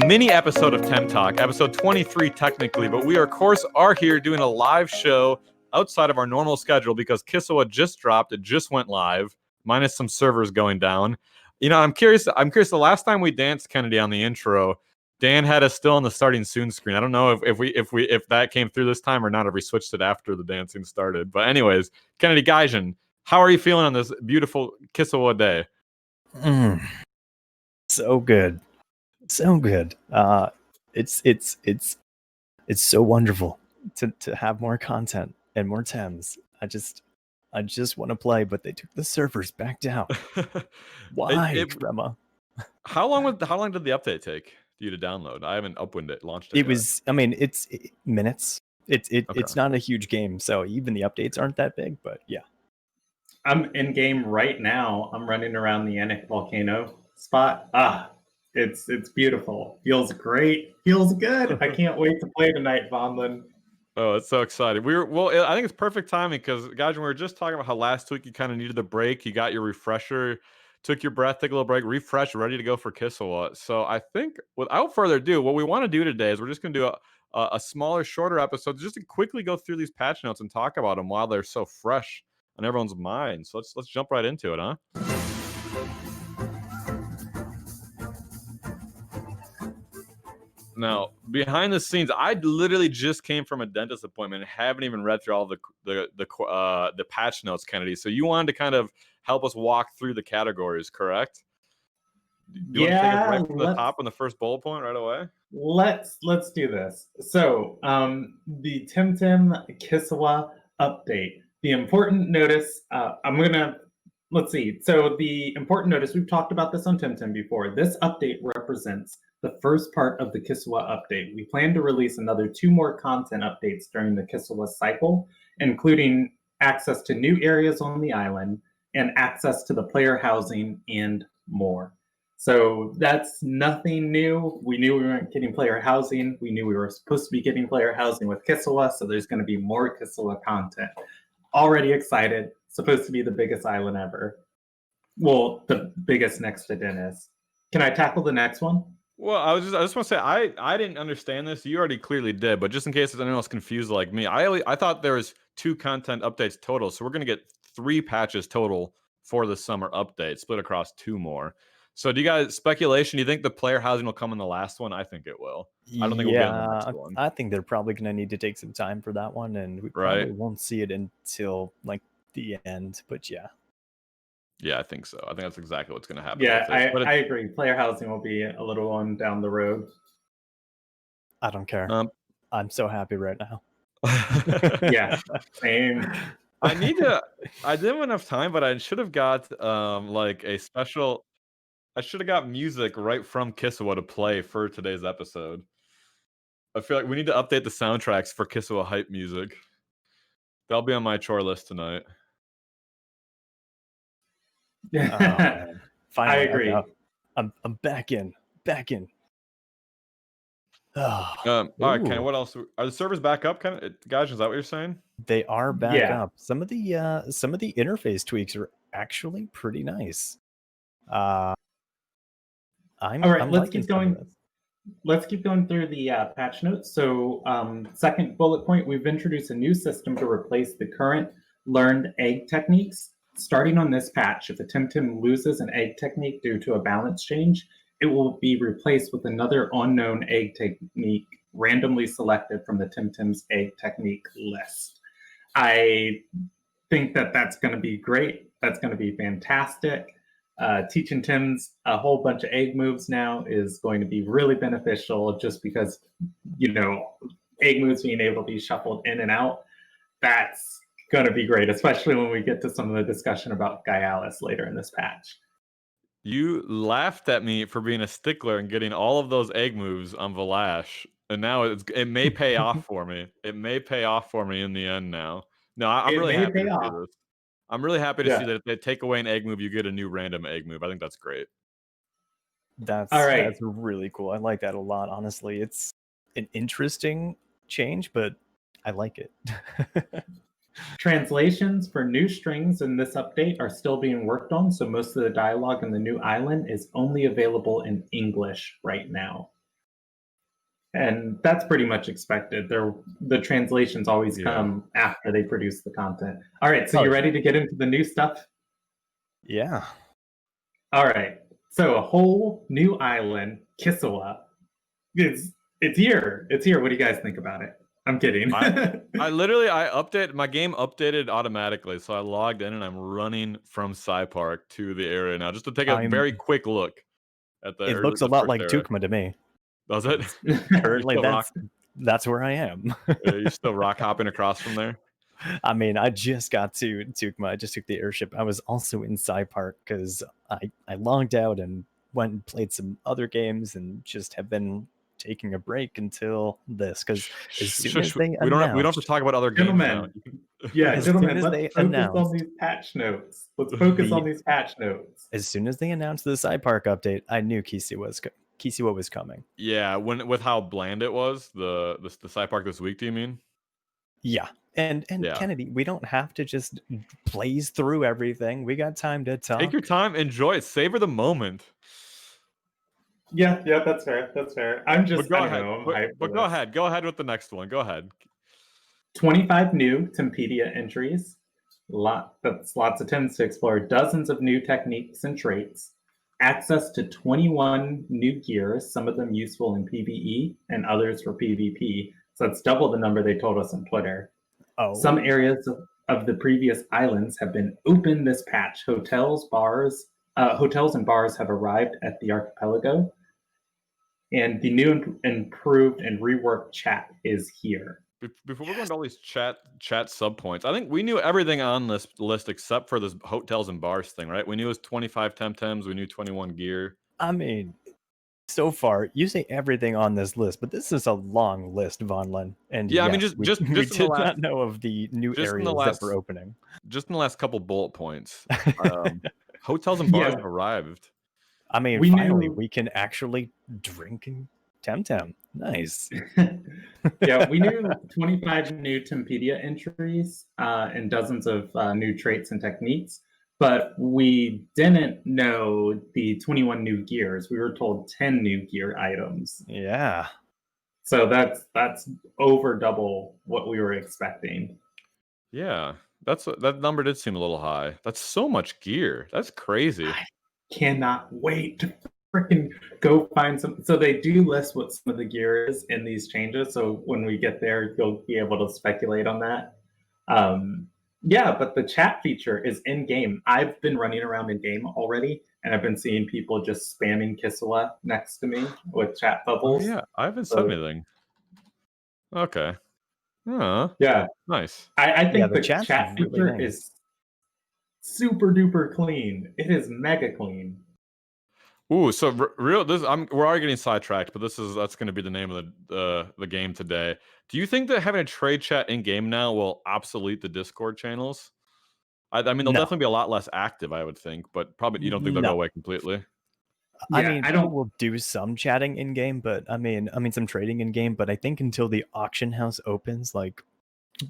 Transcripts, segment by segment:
mini episode of TemTalk, episode 23 technically, but we are, of course, here doing a live show outside of our normal schedule because Kisiwa just dropped. It just went live, minus some servers going down. You know, I'm curious. The last time we danced Kennedy on the intro, Dan had us still on the starting soon screen. I don't know if that came through this time or not. If we switched it after the dancing started. But anyways, Kennedy Gaijin, how are you feeling on this beautiful Kisiwa day? So good. So good. It's so wonderful to have more content and more Thames. I just want to play, but they took the servers back down. Why, Rema? How long did the update take you to download? I haven't launched it. It was. I mean, it's minutes. It's not a huge game, so even the updates aren't that big. But yeah, I'm in game right now. I'm running around the Anik volcano spot. It's beautiful. Feels great. Feels good. I can't wait to play tonight, Vonlin. Oh, it's so exciting. I think it's perfect timing because, guys, we were just talking about how last week you kind of needed the break. You got your refresher, took your breath, took a little break, refresh, ready to go for Kisiwa. So I think without further ado, what we want to do today is we're just going to do a smaller, shorter episode just to quickly go through these patch notes and talk about them while they're so fresh on everyone's mind. So let's jump right into it, huh? Now, behind the scenes, I literally just came from a dentist appointment and haven't even read through all the patch notes, Kennedy. So you wanted to kind of help us walk through the categories, correct? Do you want to take us right from the top on the first bullet point right away? Let's do this. So, the Temtem Kisiwa update. The important notice. Let's see. So the important notice, we've talked about this on Temtem before. This update represents the first part of the Kisiwa update. We plan to release another 2 more content updates during the Kisiwa cycle, including access to new areas on the island and access to the player housing and more. So that's nothing new. We knew we weren't getting player housing. We knew we were supposed to be getting player housing with Kisiwa, so there's going to be more Kisiwa content. Already excited. Supposed to be the biggest island ever. Well, the biggest next to Dennis. Can I tackle the next one? Well, I just want to say I didn't understand this. You already clearly did, but just in case there's anyone else confused like me, I thought there was 2 content updates total, so we're gonna get 3 patches total for the summer update, split across 2 more. So, do you guys speculation? Do you think the player housing will come in the last one? I think it will. I don't think we'll get in the next one. I think they're probably gonna need to take some time for that one, and we probably won't see it until like the end. But yeah. Yeah, I think so. I think that's exactly what's going to happen. Yeah, I agree. Player housing will be a little on down the road. I don't care. I'm so happy right now. Yeah, same. I didn't have enough time, but I should have got like a special. I should have got music right from Kisiwa to play for today's episode. I feel like we need to update the soundtracks for Kisiwa hype music. That'll be on my chore list tonight. Yeah, I agree. I'm back in. All right, Ken. What else? Are the servers back up? Guys, is that what you're saying? They are back up. Some of the interface tweaks are actually pretty nice. All right, let's keep going. Let's keep going through the patch notes. So, second bullet point: we've introduced a new system to replace the current learned egg techniques. Starting on this patch, if a Temtem loses an egg technique due to a balance change, it will be replaced with another unknown egg technique randomly selected from the Temtem's egg technique list. I think that that's going to be great. That's going to be fantastic. Teaching Tims a whole bunch of egg moves now is going to be really beneficial just because, egg moves being able to be shuffled in and out. That's going to be great, especially when we get to some of the discussion about Gaialis later in this patch. You laughed at me for being a stickler and getting all of those egg moves on Valash, and now it may pay off for me. It may pay off for me in the end now. No, I'm really happy to see this. I'm really happy to see that if they take away an egg move, you get a new random egg move. I think that's great. That's really cool. I like that a lot, honestly. It's an interesting change, but I like it. Translations for new strings in this update are still being worked on, so most of the dialogue in the new island is only available in English right now. And that's pretty much expected. The translations always come after they produce the content. All right, so you ready to get into the new stuff? Yeah. All right. So a whole new island, Kisiwa. It's here. It's here. What do you guys think about it? I'm kidding. I updated my game updated automatically, so I logged in and I'm running from Park to the area now just to take a very quick look at the. It looks a lot like Tukma to me. Does it? Currently, that's where I am. You're still rock hopping across from there. I mean, I just got to Tukma. I just took the airship. I was also in Park because I logged out and went and played some other games and just have been taking a break until this because as soon as they we don't have to talk about other games now. Gentlemen, let's focus on these patch notes. Let's focus on these patch notes. As soon as they announced the Park update, I knew Kisiwa was coming. Yeah, with how bland it was, the Park this week, do you mean? Yeah. And Kennedy, we don't have to just blaze through everything. We got time to talk. Take your time, enjoy it, savor the moment. Yeah, that's fair. That's fair. I'm just go ahead with the next one. Go ahead. 25 new Tempedia entries. That's lots of Tems to explore. Dozens of new techniques and traits. Access to 21 new gears, some of them useful in PvE and others for PvP. So that's double the number they told us on Twitter. Oh. Some areas of the previous islands have been opened this patch. Hotels and bars have arrived at the archipelago. And the new improved and reworked chat is here. Before we go into all these chat sub points, I think we knew everything on this list except for this hotels and bars thing, right? We knew it was 25 Temtems, we knew 21 gear. I mean, so far you say everything on this list, but this is a long list, Vonlin. And yeah, I mean, we did not know of the new areas that were opening. Just in the last couple bullet points, hotels and bars have arrived. I mean, finally, we can actually drink in Temtem. Nice. Yeah, we knew 25 new Tempedia entries and dozens of new traits and techniques, but we didn't know the 21 new gears. We were told 10 new gear items. Yeah. So that's over double what we were expecting. Yeah, that number did seem a little high. That's so much gear. That's crazy. I cannot wait to freaking go find some. So they do list what some of the gear is in these changes. So when we get there, you'll be able to speculate on that. Yeah, but the chat feature is in game. I've been running around in game already, and I've been seeing people just spamming Kisiwa next to me with chat bubbles. Oh, yeah, I haven't said anything. Okay. Yeah. Nice. I think the chat feature is super duper clean. It is mega clean. Ooh, so we're already getting sidetracked, but that's going to be the name of the game today. Do you think that having a trade chat in game now will obsolete the Discord channels? I mean, they'll definitely be a lot less active, I would think, but probably you don't think they'll go away completely. I mean, people will do some chatting in game, but I mean some trading in game. But I think until the auction house opens, like,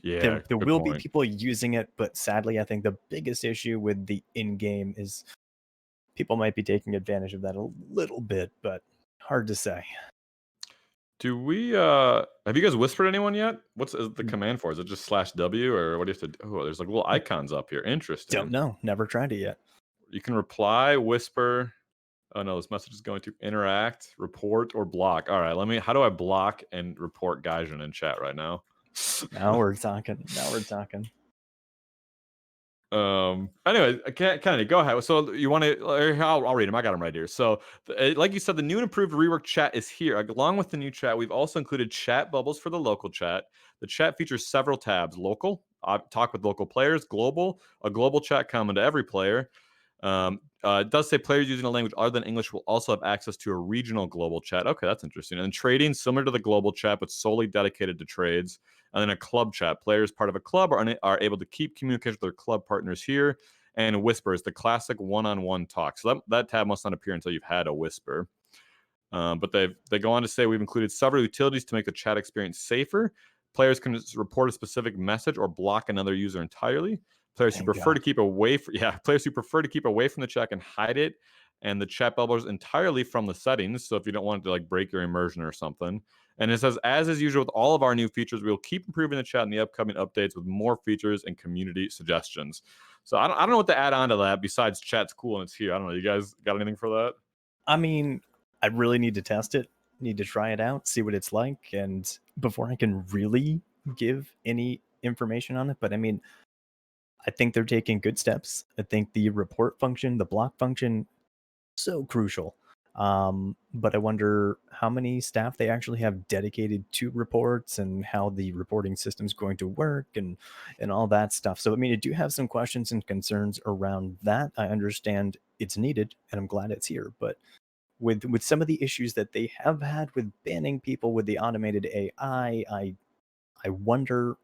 there will be people using it. But sadly, I think the biggest issue with the in-game is people might be taking advantage of that a little bit, but hard to say. Do we have you guys whispered anyone yet? What's the command for? Is it just /W or what do you have to do? Oh, there's like little icons up here. Interesting. Don't know. Never tried it yet. You can reply, whisper. Oh no, this message is going to interact, report, or block. All right, how do I block and report Gaijin in chat right now? Now we're talking. Anyway, Kennedy, go ahead. So you want to? I'll read them. I got them right here. So, like you said, the new and improved reworked chat is here. Along with the new chat, we've also included chat bubbles for the local chat. The chat features several tabs: local, talk with local players; global, a global chat common to every player. It does say players using a language other than English will also have access to a regional global chat. Okay, that's interesting. And trading, similar to the global chat, but solely dedicated to trades. And then a club chat. Players part of a club are able to keep communication with their club partners here. And whispers, the classic one-on-one talk. So that tab must not appear until you've had a whisper. But they go on to say we've included several utilities to make the chat experience safer. Players can report a specific message or block another user entirely. Players who prefer to keep away from the chat can hide it, and the chat bubbles entirely from the settings. So if you don't want it to like break your immersion or something, And it says, as is usual with all of our new features, we will keep improving the chat in the upcoming updates with more features and community suggestions. So I don't know what to add on to that besides chat's cool and it's here. I don't know. You guys got anything for that? I mean, I really need to test it, need to try it out, see what it's like, and before I can really give any information on it. But I mean, I think they're taking good steps. I think the report function, the block function, so crucial. But I wonder how many staff they actually have dedicated to reports and how the reporting system is going to work and all that stuff. So I mean, I do have some questions and concerns around that. I understand it's needed, and I'm glad it's here. But with some of the issues that they have had with banning people with the automated AI, I wonder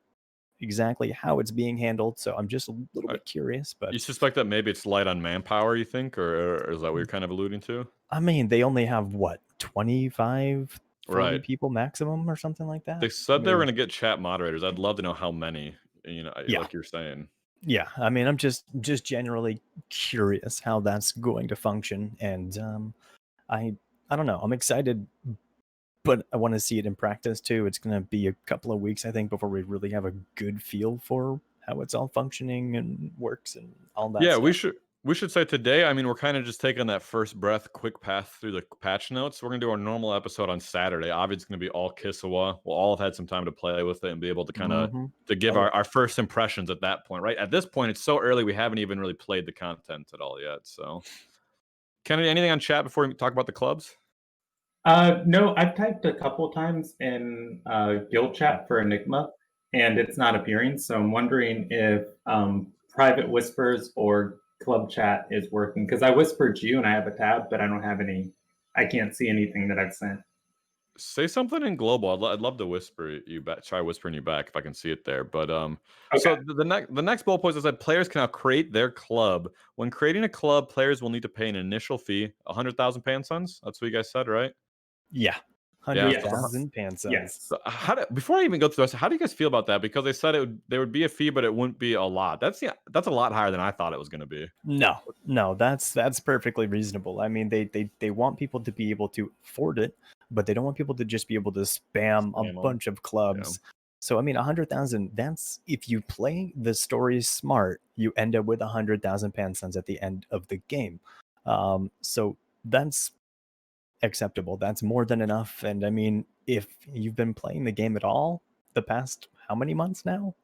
exactly how it's being handled. So I'm just a little bit curious. But you suspect that maybe it's light on manpower, you think, or is that what you're kind of alluding to? I mean, they only have what, 25, 40 Right. people maximum or something like that. They said they were going to get chat moderators. I'd love to know how many, Yeah. like you're saying. Yeah, I mean, I'm just generally curious how that's going to function, and I don't know. I'm excited, but I want to see it in practice too. It's going to be a couple of weeks, I think, before we really have a good feel for how it's all functioning and works and all that. Yeah, stuff. we should say today. I mean, we're kind of just taking that first breath, quick path through the patch notes. We're gonna do our normal episode on Saturday. Obviously, it's gonna be all Kisiwa. We'll all have had some time to play with it and be able to kind of to give our first impressions at that point. Right at this point, it's so early. We haven't even really played the content at all yet. So, Kennedy, anything on chat before we talk about the clubs? No, I've typed a couple times in guild chat for Enigma, and it's not appearing. So I'm wondering if private whispers or club chat is working, because I whispered you and I have a tab, but I don't have any. I can't see anything that I've sent. Say something in global. I'd love to whisper you back. Try whispering you back if I can see it there. But Okay. so the next bullet point is that players can now create their club. When creating a club, players will need to pay an initial fee, 100,000 pan suns. That's what you guys said, right? Yeah, 100,000 pan suns. Yes. So before I even go through this, how do you guys feel about that? Because they said there would be a fee, but it wouldn't be a lot. That's a lot higher than I thought it was going to be. No, that's perfectly reasonable. I mean, they want people to be able to afford it, but they don't want people to just be able to spam a bunch of clubs. Yeah. So I mean, 100,000. That's if you play the story smart, you end up with 100,000 pan suns at the end of the game. So that's acceptable. That's more than enough. And I mean, if you've been playing the game at all the past how many months now,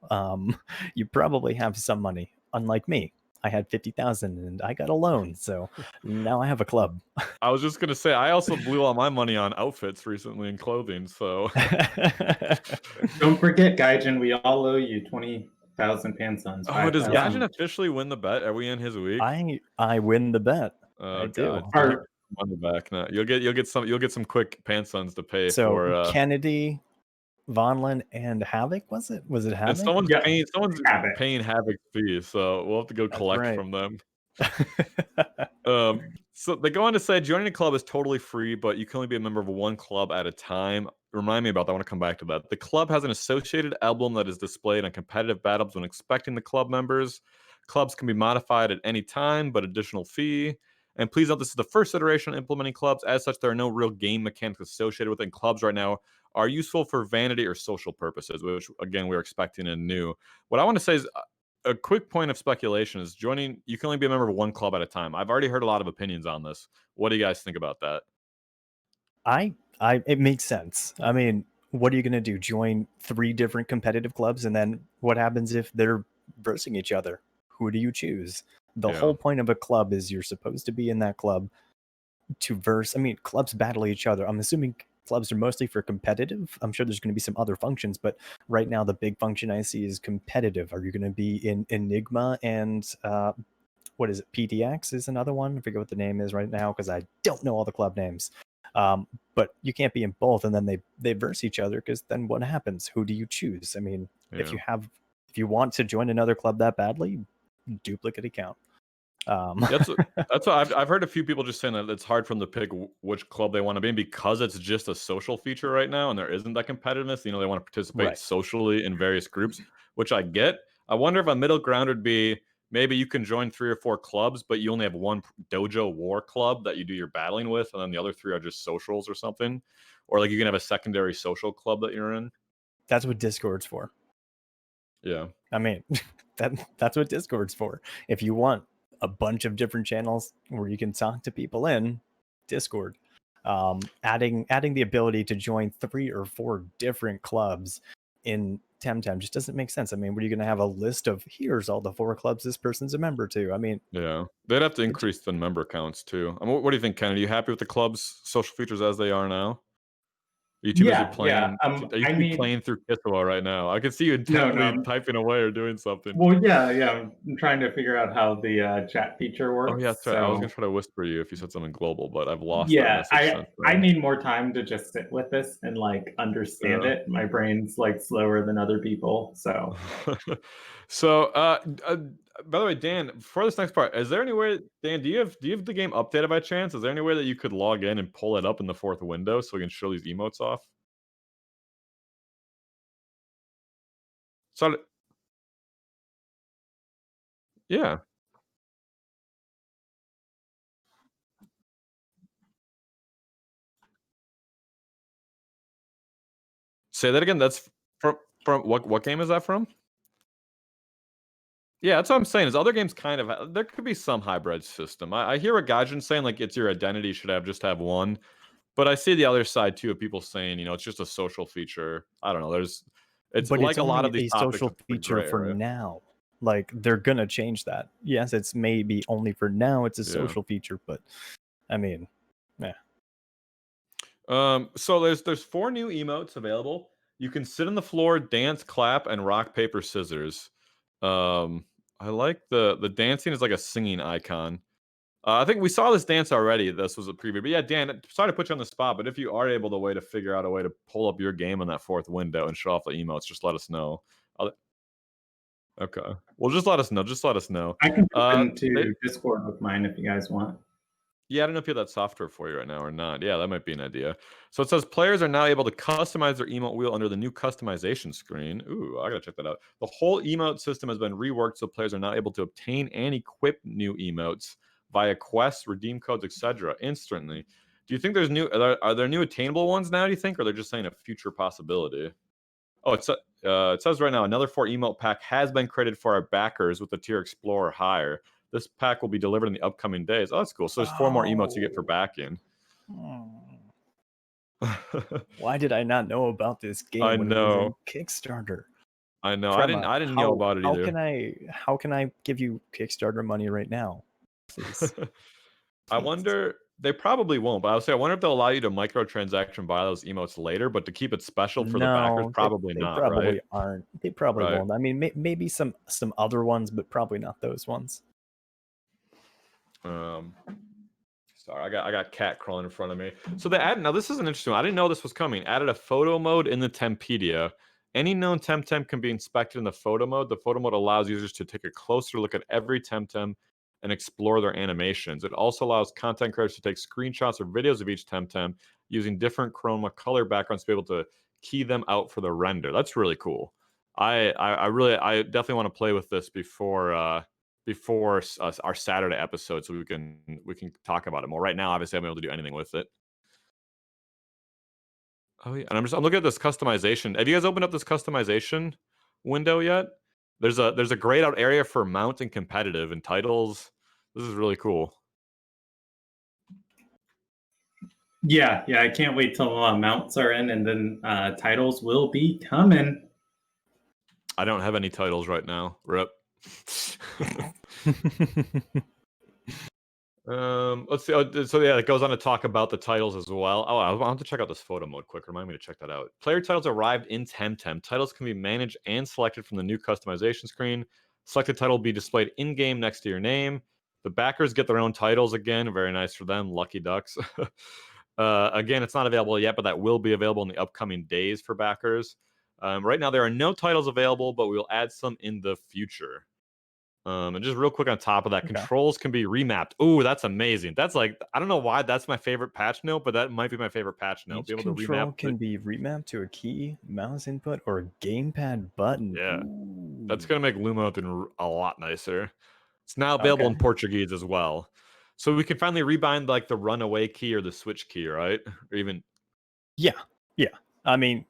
you probably have some money. Unlike me, I had 50,000 and I got a loan, so now I have a club. I was just gonna say I also blew all my money on outfits recently and clothing. So don't forget, Gaijin, we all owe you 20,000 pan suns. Oh, does Gaijin officially win the bet? Are we in his week? I win the bet. Oh, I do. On the back now. You'll get some quick pan suns to pay so for Kennedy, Vonlin, and Havoc. Was it Havoc? And someone's paying Havoc's fee, so we'll have to go collect from them. So they go on to say joining a club is totally free, but you can only be a member of one club at a time. Remind me about that. I want to come back to that. The club has an associated emblem that is displayed on competitive battles when expecting the club members. Clubs can be modified at any time, but additional fee. And please note this is the first iteration of implementing clubs. As such, there are no real game mechanics associated with it. And clubs right now are useful for vanity or social purposes, which, again, we're expecting in new. What I want to say is a quick point of speculation is joining. You can only be a member of one club at a time. I've already heard a lot of opinions on this. What do you guys think about that? It makes sense. I mean, what are you going to do? Join 3 different competitive clubs, and then what happens if they're versing each other? Who do you choose? The whole point of a club is you're supposed to be in that club to verse. I mean, clubs battle each other. I'm assuming clubs are mostly for competitive. I'm sure there's going to be some other functions, but right now the big function I see is competitive. Are you going to be in Enigma and what is it? PDX is another one. I forget what the name is right now because I don't know all the club names. But you can't be in both, and then they verse each other because then what happens? Who do you choose? I mean, if you want to join another club that badly, duplicate account. That's what I've heard a few people just saying that it's hard for them to pick which club they want to be in because it's just a social feature right now and there isn't that competitiveness. They want to participate socially in various groups, which I get. I wonder if a middle ground would be maybe you can join 3 or 4 clubs, but you only have one dojo war club that you do your battling with, and then the other 3 are just socials or something. Or like you can have a secondary social club that you're in. That's what Discord's for. Yeah. I mean, that's what Discord's for. If you want a bunch of different channels where you can talk to people in Discord, adding the ability to join 3 or 4 different clubs in TemTalk just doesn't make sense. I mean, what are you going to have a list of here's all the 4 clubs this person's a member to? I mean, yeah, they'd have to increase the member counts too. I mean, what do you think, Ken? Are you happy with the club's social features as they are now? Are you too busy playing? Are you playing through Kisiwa right now? I can see you intently typing away or doing something. Well, yeah. I'm trying to figure out how the chat feature works. Oh yeah, that's right. I was gonna try to whisper you if you said something global, but I've lost that message since then. I need more time to just sit with this and like understand it. My brain's like slower than other people, so. So, by the way, Dan, for this next part, is there any way, Dan, do you have the game updated by chance? Is there any way that you could log in and pull it up in the 4th window so we can show these emotes off? So, yeah. Say that again. That's from what game is that from? Yeah, that's what I'm saying. Is other games kind of there could be some hybrid system. I hear a Gaijin saying like it's your identity should just have one, but I see the other side too of people saying it's just a social feature. I don't know. It's like a lot of these social feature for now. Like they're gonna change that. Yes, it's maybe only for now. It's a social feature, but I mean, yeah. So there's 4 new emotes available. You can sit on the floor, dance, clap, and rock paper scissors. I like the dancing is like a singing icon. I think we saw this dance already. This was a preview, but yeah, Dan, sorry to put you on the spot, but if you are able to figure out a way to pull up your game on that 4th window and show off the emotes, just let us know. Okay, well, just let us know. Just let us know. I can go into Discord with mine if you guys want. Yeah, I don't know if you have that software for you right now or not. Yeah, that might be an idea. So it says players are now able to customize their emote wheel under the new customization screen. Ooh, I gotta check that out. The whole emote system has been reworked, so players are now able to obtain and equip new emotes via quests, redeem codes, etc. instantly. Do you think there's are there new attainable ones now, do you think, or they're just saying a future possibility? Oh, it says right now another 4 emote pack has been created for our backers with the tier Explorer higher. This pack will be delivered in the upcoming days. Oh, that's cool. So there's 4 more emotes you get for backing. Why did I not know about this game when it was in Kickstarter? I know. Trema, I didn't know about it either. How can I give you Kickstarter money right now? Please. I wonder. They probably won't, but I would say I wonder if they'll allow you to microtransaction buy those emotes later, but to keep it special for the backers, probably not. They probably right? aren't. They probably won't. I mean, maybe some other ones, but probably not those ones. Sorry, I got cat crawling in front of me. So they added. Now this is an interesting one. I didn't know this was coming. Added a photo mode in the Tempedia. Any known Temtem can be inspected in the photo mode. The photo mode allows users to take a closer look at every Temtem and explore their animations. It also allows content creators to take screenshots or videos of each Temtem using different chroma color backgrounds to be able to key them out for the render. That's really cool. I definitely want to play with this before our Saturday episode, so we can talk about it more. Right now, obviously, I'm able to do anything with it. Oh yeah, and I'm looking at this customization. Have you guys opened up this customization window yet? There's a grayed out area for mount and competitive and titles. This is really cool. Yeah, I can't wait till mounts are in, and then titles will be coming. I don't have any titles right now. Rip. Let's see. So yeah, it goes on to talk about the titles as well. Oh, I'll have to check out this photo mode quick. Remind me to check that out. Player titles arrived in Temtem. Titles can be managed and selected from the new customization screen. Selected title will be displayed in-game next to your name. The backers get their own titles again. Very nice for them. Lucky ducks. Again, it's not available yet, but that will be available in the upcoming days for backers. Right now, there are no titles available, but we will add some in the future. And just real quick on top of that, controls can be remapped. Ooh, that's amazing. That's like, I don't know why that's my favorite patch note, but that might be my favorite patch note. Each control can be remapped to a key, mouse input, or a gamepad button. Yeah. Ooh. That's going to make Lumos a lot nicer. It's now available in Portuguese as well. So we can finally rebind like the runaway key or the switch key, right? Or even. Yeah. I mean,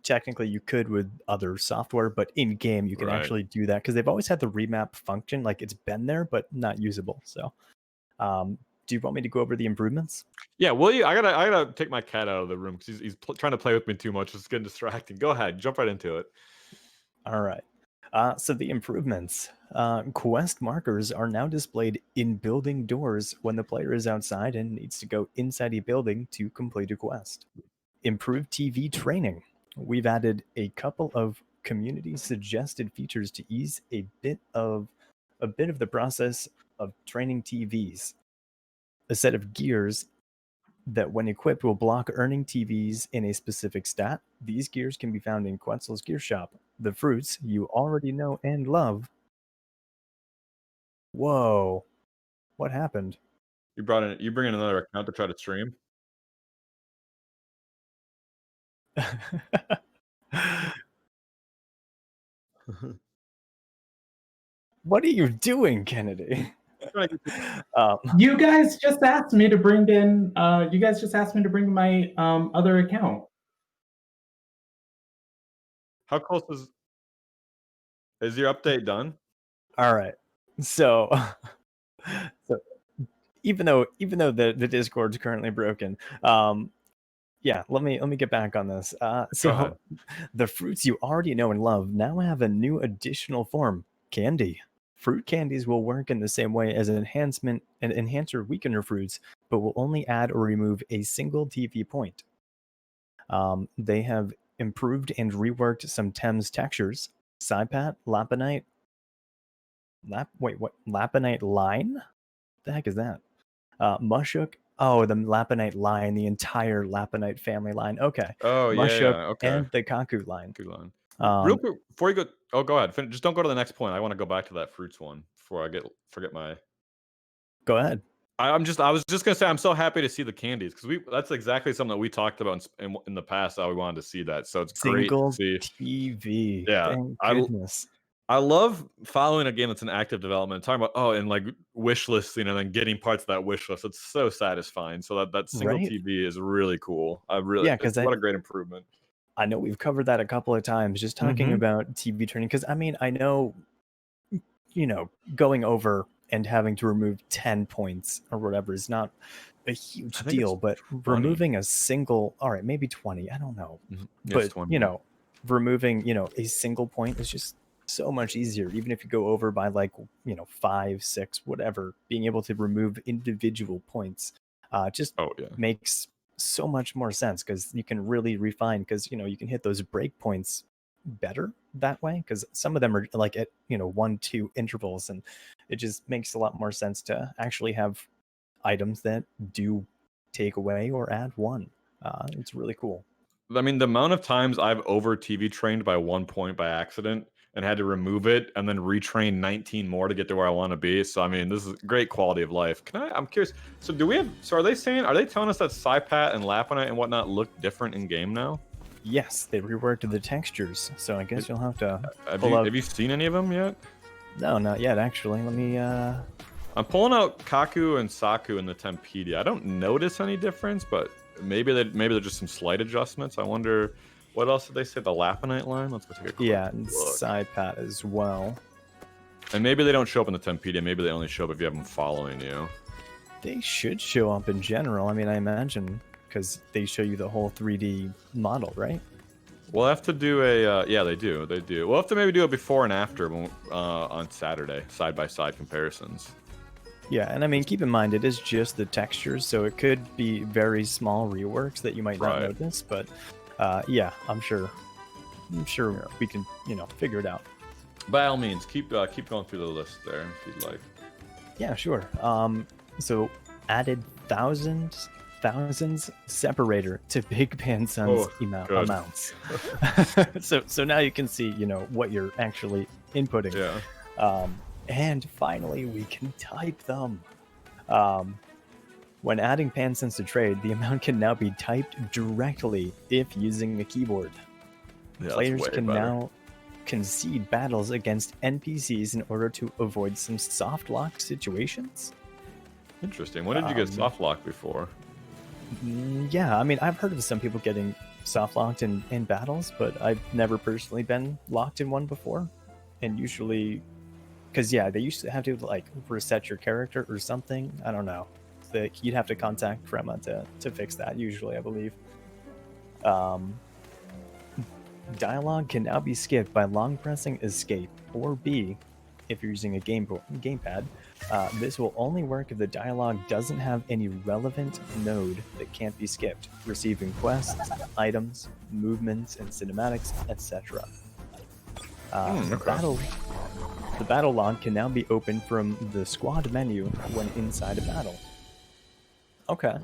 technically you could with other software, but in game you can actually do that because they've always had the remap function. Like it's been there, but not usable. So, do you want me to go over the improvements? Yeah, will you? I gotta take my cat out of the room because he's trying to play with me too much. It's getting distracting. Go ahead, jump right into it. All right. So the improvements. Quest markers are now displayed in building doors when the player is outside and needs to go inside a building to complete a quest. Improved TV training. We've added a couple of community suggested features to ease a bit of the process of training TVs. A set of gears that, when equipped, will block earning TVs in a specific stat. These gears can be found in Quetzal's Gear Shop. The fruits you already know and love. Whoa. What happened? You bring in another account to try to stream? What are you doing, Kennedy? You guys just asked me to bring in. You guys just asked me to bring my other account. How close is your update done? All right. So even though the Discord's currently broken, yeah, let me get back on this. So the fruits you already know and love now have a new additional form, candy. Fruit candies will work in the same way as an enhancer weakener fruits, but will only add or remove a single TV point. They have improved and reworked some Thames textures. Cypat, Laponite. Laponite line? The heck is that? Mushuk. Oh, the Laponite line, the entire Laponite family line. Okay. Oh, Mushuk okay. And the Kaku line. Real quick, before you go, go ahead. Just don't go to the next point. I want to go back to that fruits one before I forget my. Go ahead. I was just gonna say I'm so happy to see the candies because that's exactly something that we talked about in the past. How we wanted to see that, so it's great to see. TV. Yeah, Thank goodness. I love following a game that's in active development, talking about and like wish listing and then getting parts of that wish list. It's so satisfying. So that single TV is really cool. What a great improvement. I know we've covered that a couple of times, just talking about TV training. Because I mean, I know, going over and having to remove 10 points or whatever is not a huge deal, but removing a single, all right, maybe 20, I don't know, but 20. removing a single point is just so much easier. Even if you go over by 5, 6, whatever, being able to remove individual points makes so much more sense, because you can really refine, because you can hit those break points better that way, because some of them are like at 1-2 intervals, and it just makes a lot more sense to actually have items that do take away or add 1. It's really cool. I mean, the amount of times I've over TV trained by 1 point by accident and had to remove it and then retrain 19 more to get to where I want to be. So I mean, this is great quality of life. I'm curious. So are they telling us that Cypat and Laponite and whatnot look different in game now? Yes, they reworked the textures, so I guess you'll have to have you seen any of them yet? No, not yet, actually. Let me I'm pulling out Kaku and Saku in the Tempedia. I don't notice any difference, but maybe they're just some slight adjustments. I wonder what else did they say? The Laponite line? Let's go take a quick look. And Cypat as well. And maybe they don't show up in the Tempedia. Maybe they only show up if you have them following you. They should show up in general. I mean, I imagine, because they show you the whole 3D model, right? We'll have to do a they do. We'll have to maybe do a before and after on Saturday, side-by-side comparisons. Yeah, and I mean, keep in mind, it is just the textures, so it could be very small reworks that you might not notice, but yeah, I'm sure we can, figure it out. By all means, keep going through the list there if you'd like. Yeah, sure. So added thousands separator to Big Panson's amounts. so now you can see, what you're actually inputting. Yeah. And finally, we can type them. When adding Pansons to trade, the amount can now be typed directly if using a keyboard. Yeah, Players can now concede battles against NPCs in order to avoid some soft lock situations. Interesting. When did you get soft lock before? Yeah, I mean, I've heard of some people getting soft locked in battles, but I've never personally been locked in one before. And usually, because yeah, they used to have to like reset your character or something. I don't know. You'd have to contact Crema to fix that. Usually, I believe. Dialogue can now be skipped by long pressing Escape or B, if you're using a gamepad. This will only work if the dialogue doesn't have any relevant node that can't be skipped, receiving quests, items, movements, and cinematics, etc. The battle log can now be opened from the squad menu when inside a battle. Okay,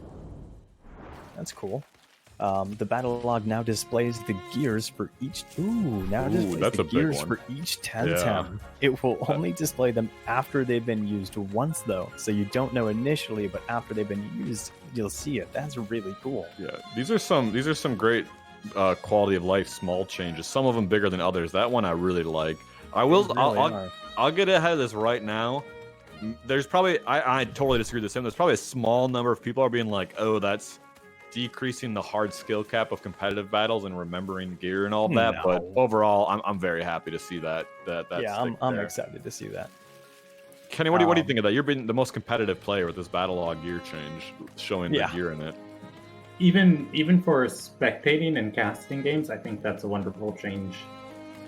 that's cool. The battle log now displays the gears for each. That's the gears for each Temtem. It will only display them after they've been used once, though. So you don't know initially, but after they've been used, you'll see it. That's really cool. Yeah, these are some great quality of life small changes. Some of them bigger than others. That one I really like. I'll get ahead of this right now. There's probably I totally disagree with this. There's probably a small number of people are being like, oh, that's decreasing the hard skill cap of competitive battles and remembering gear and all that, but overall, I'm very happy to see that. Yeah, I'm excited to see that. Kenny, what do you think of that? You're being the most competitive player with this battle log gear change, showing the gear in it. Even for spectating and casting games, I think that's a wonderful change.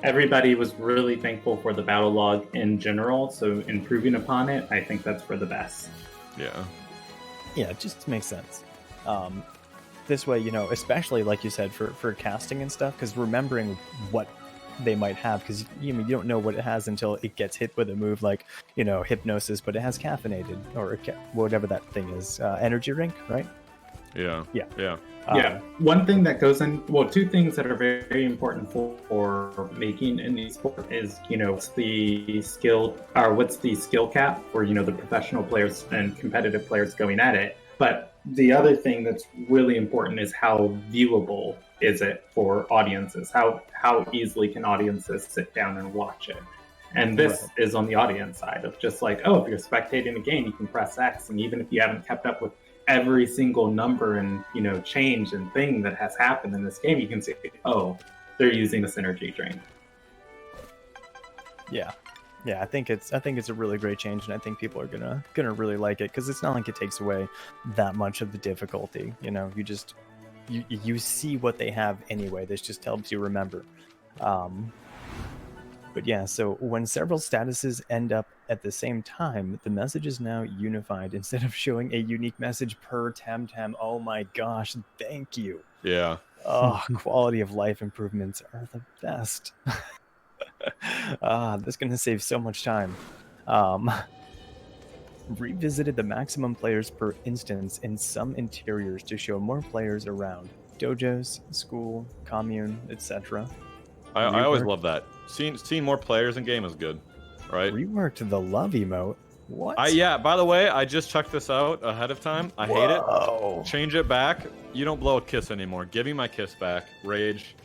Everybody was really thankful for the battle log in general, so improving upon it, I think that's for the best. Yeah, it just makes sense. This way, especially like you said for casting and stuff, because remembering what they might have, because you don't know what it has until it gets hit with a move like hypnosis, but it has caffeinated or whatever that thing is, energy drink, right? Yeah. One thing that goes in, two things that are very, very important for making in esports is what's the skill cap for the professional players and competitive players going at it. But the other thing that's really important is how viewable is it for audiences? How easily can audiences sit down and watch it? And this is on the audience side of just like, if you're spectating a game, you can press X, and even if you haven't kept up with every single number and change and thing that has happened in this game, you can see, they're using this energy drink. Yeah, I think it's a really great change, and I think people are gonna really like it, because it's not like it takes away that much of the difficulty. You just you see what they have anyway. This just helps you remember. But yeah, so when several statuses end up at the same time, the message is now unified instead of showing a unique message per Temtem. Oh my gosh, thank you. Yeah. Oh, quality of life improvements are the best. That's going to save so much time. Revisited the maximum players per instance in some interiors to show more players around. Dojos, school, commune, etc. I always love that. Seeing more players in game is good, right? Reworked the love emote. What? By the way, I just checked this out ahead of time. I hate it. Change it back. You don't blow a kiss anymore. Give me my kiss back. Rage.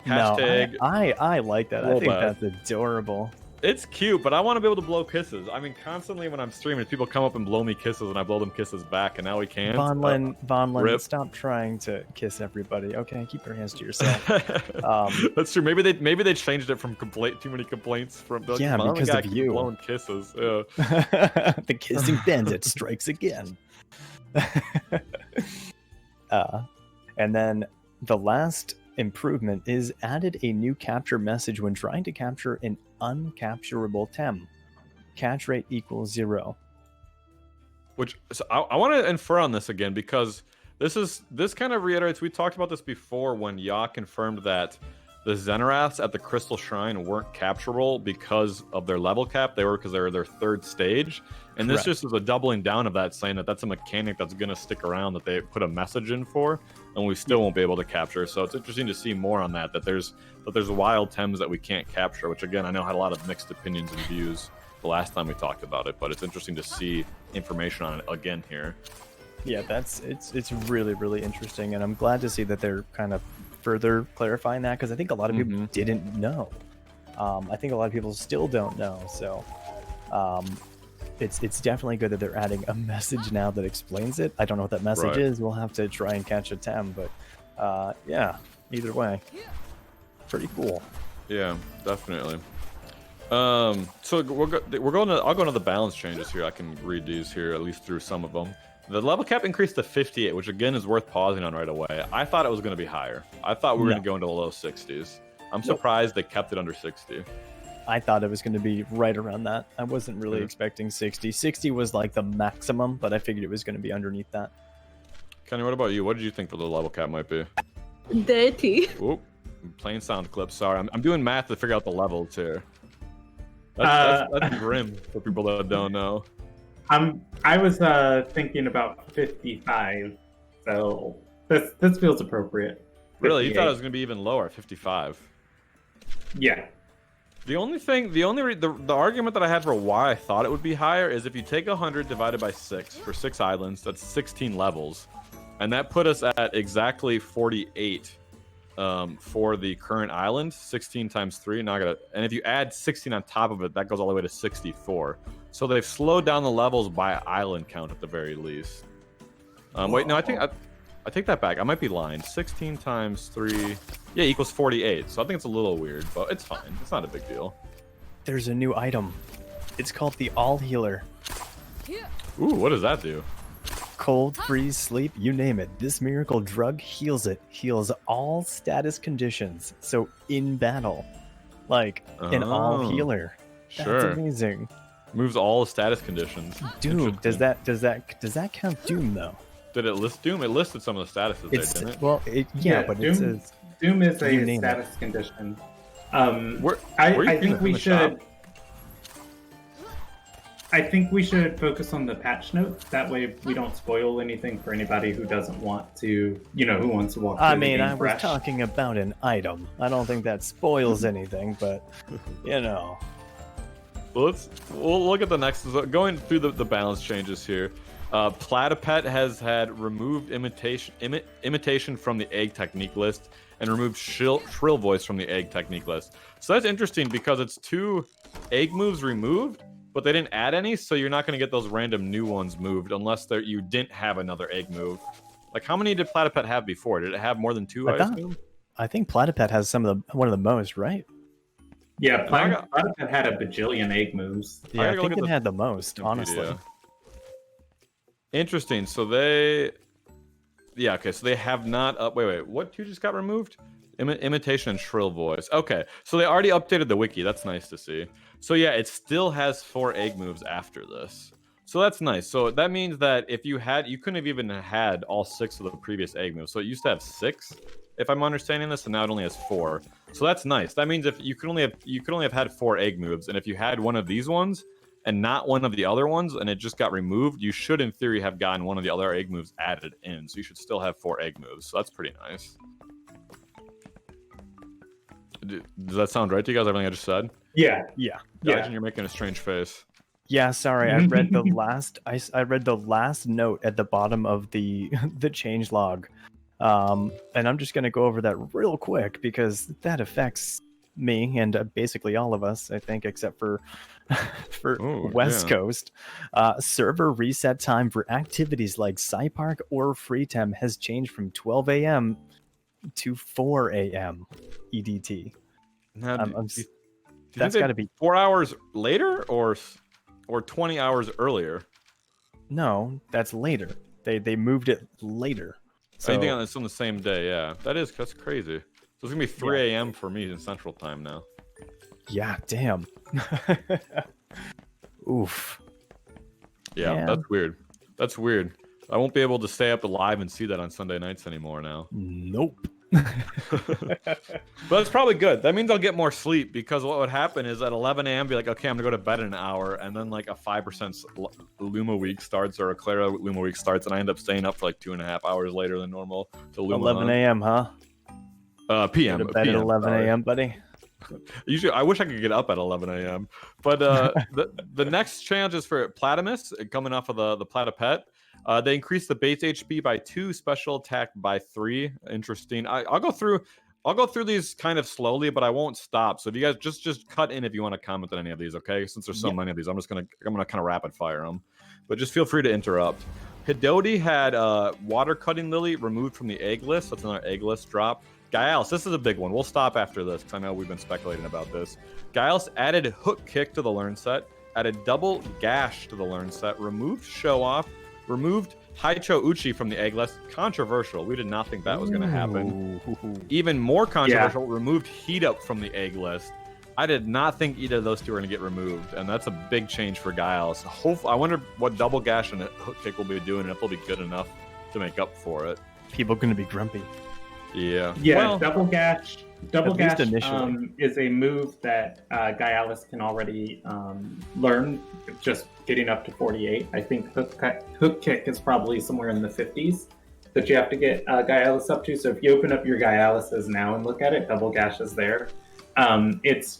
Hashtag. No, I like that. I think that's adorable. It's cute, but I want to be able to blow kisses. I mean, constantly when I'm streaming, people come up and blow me kisses, and I blow them kisses back, and now we can't. Vonlin, stop trying to kiss everybody. Okay, keep your hands to yourself. That's true. Maybe they changed it from too many complaints from. Because of you blowing kisses. Yeah. The kissing bandit strikes again. And then the last improvement is added a new capture message when trying to capture an uncapturable Tem. Catch rate equals 0. I want to infer on this again, because this kind of reiterates, we talked about this before when Ya confirmed that the Xenaraths at the Crystal Shrine weren't capturable because of their level cap. They were because they were their third stage. And This just is a doubling down of that, saying that that's a mechanic that's going to stick around, that they put a message in for, and we still won't be able to capture. So it's interesting to see more on that there's wild Tems that we can't capture, which again, I know had a lot of mixed opinions and views the last time we talked about it, but it's interesting to see information on it again here. Yeah, it's really, really interesting, and I'm glad to see that they're kind of further clarifying that, because I think a lot of people didn't know. I think a lot of people still don't know. So it's definitely good that they're adding a message now that explains it. I don't know what that message is. We'll have to try and catch a Tem, but yeah, either way, pretty cool. Yeah, definitely. So we're going to. I'll go into the balance changes here. I can read these here at least through some of them. The level cap increased to 58, which again is worth pausing on right away. I thought it was going to be higher. I thought we were going to go into the low 60s. I'm surprised they kept it under 60. I thought it was going to be right around that. I wasn't really expecting 60. 60 was like the maximum, but I figured it was going to be underneath that. Kenny, what about you? What did you think the level cap might be? 30. Oop, I'm playing sound clips. Sorry, I'm doing math to figure out the levels here. That's grim for people that don't know. I was thinking about 55, so this feels appropriate. 58. Really, you thought it was going to be even lower, 55? Yeah. The argument that I had for why I thought it would be higher is if you take 100 divided by 6 for 6 islands, that's 16 levels, and that put us at exactly 48 for the current island. 16 times 3. And if you add 16 on top of it, that goes all the way to 64. So they've slowed down the levels by island count at the very least. Wait, no, I take that back. I might be lying. 16 times 3, yeah, equals 48. So I think it's a little weird, but it's fine. It's not a big deal. There's a new item. It's called the All Healer. Ooh, what does that do? Cold, freeze, sleep, you name it. This miracle drug heals it. Heals all status conditions. So in battle, like an all healer. Sure. That's amazing. Moves all status conditions. Doom. Does that count Doom though? Did it list Doom? It listed some of the statuses there, didn't it? Well, but Doom, it says Doom is a status condition. I think we should. I think we should focus on the patch notes. That way, we don't spoil anything for anybody who doesn't want to, who wants to walk. I mean, I was talking about an item. I don't think that spoils anything, but We'll look at the next. Going through the balance changes here. Platypet has had removed imitation from the egg technique list and removed shrill voice from the egg technique list. So that's interesting because it's 2 egg moves removed, but they didn't add any, so you're not going to get those random new ones moved unless you didn't have another egg move. Like, how many did Platypet have before? Did it have more than 2? I think Platypet has one of the most, right? Yeah, Platypet had a bajillion egg moves. Yeah, I think it had the most, honestly. Interesting. So they have not wait, what 2 just got removed? Imitation and shrill voice. Okay, so they already updated the wiki. That's nice to see. So yeah, it still has 4 egg moves after this. So that's nice. So that means that if you couldn't have even had all 6 of the previous egg moves. So it used to have 6, if I'm understanding this, and now it only has 4. So that's nice. That means if you could only have had 4 egg moves, and if you had one of these ones and not one of the other ones, and it just got removed, you should in theory have gotten one of the other egg moves added in. So you should still have 4 egg moves. So that's pretty nice. Does that sound right to you guys? Everything I just said? Yeah. Imagine you're making a strange face. Yeah, sorry. I read the last. I read the last note at the bottom of the change log, and I'm just gonna go over that real quick because that affects me and basically all of us, I think, except for West Coast. Server reset time for activities like SciPark or FreeTem has changed from 12 a.m. to 4 a.m. EDT. Now, that's got to be 4 hours later or 20 hours earlier. No, that's later. They moved it later. So you think it's on the same day? Yeah, that's crazy. So it's gonna be 3 a.m. for me in Central Time now. Yeah, damn. Oof. Yeah, that's weird. That's weird. I won't be able to stay up alive and see that on Sunday nights anymore now. Nope. But it's probably good. That means I'll get more sleep because what would happen is at 11 a.m. be like, okay, I'm gonna go to bed in an hour, and then like a 5% Luma week starts or a Clara Luma week starts, and I end up staying up for like 2.5 hours later than normal to Luma. 11 a.m. huh? PM. Go to bed at 11 a.m., buddy. Usually, I wish I could get up at 11 a.m. But the next challenge is for Platymus, coming off of the Platypet. They increased the base HP by 2, special attack by 3. Interesting. I'll go through. I'll go through these kind of slowly, but I won't stop. So if you guys just cut in if you want to comment on any of these, okay? Since there's so many of these, I'm gonna kind of rapid fire them. But just feel free to interrupt. Hidoti had Water Cutting Lily removed from the egg list. That's another egg list drop. Gaialis, this is a big one. We'll stop after this because I know we've been speculating about this. Gaialis added Hook Kick to the Learn set, added Double Gash to the Learn set, removed Show Off, removed Haicho Uchi from the egg list. Controversial. We did not think that was going to happen. Even more controversial, removed Heat Up from the egg list. I did not think either of those two were going to get removed, and that's a big change for Gaialis. I wonder what Double Gash and Hook Kick will be doing, and if they'll be good enough to make up for it. People are going to be grumpy. Yeah. Yeah, well, Double Gash is a move that Gaialis can already learn, just getting up to 48. I think Hook Kick is probably somewhere in the 50s that you have to get Gaialis up to. So if you open up your Gaialises now and look at it, Double Gash is there. It's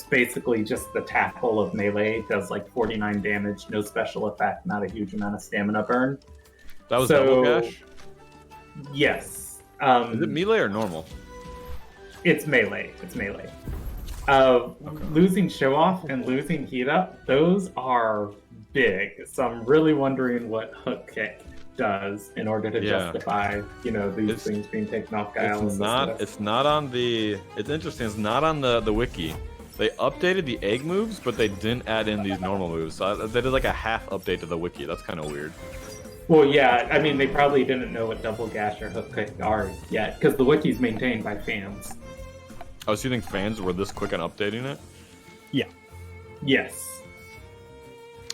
basically just the tackle of melee. It does like 49 damage, no special effect, not a huge amount of stamina burn. That was Double Gash? Yes. Is it melee or normal? It's melee. Losing Show Off and losing Heat Up, those are big. So I'm really wondering what Hook Kick does in order to justify, these things being taken off Gaialis. It's not on the. It's interesting. It's not on the wiki. They updated the egg moves, but they didn't add in these normal moves. So they did like a half update to the wiki. That's kind of weird. Well, yeah, I mean, they probably didn't know what Double Gash or Hook Kick are yet, because the wiki's maintained by fans. Oh, so you think fans were this quick on updating it? Yeah. Yes.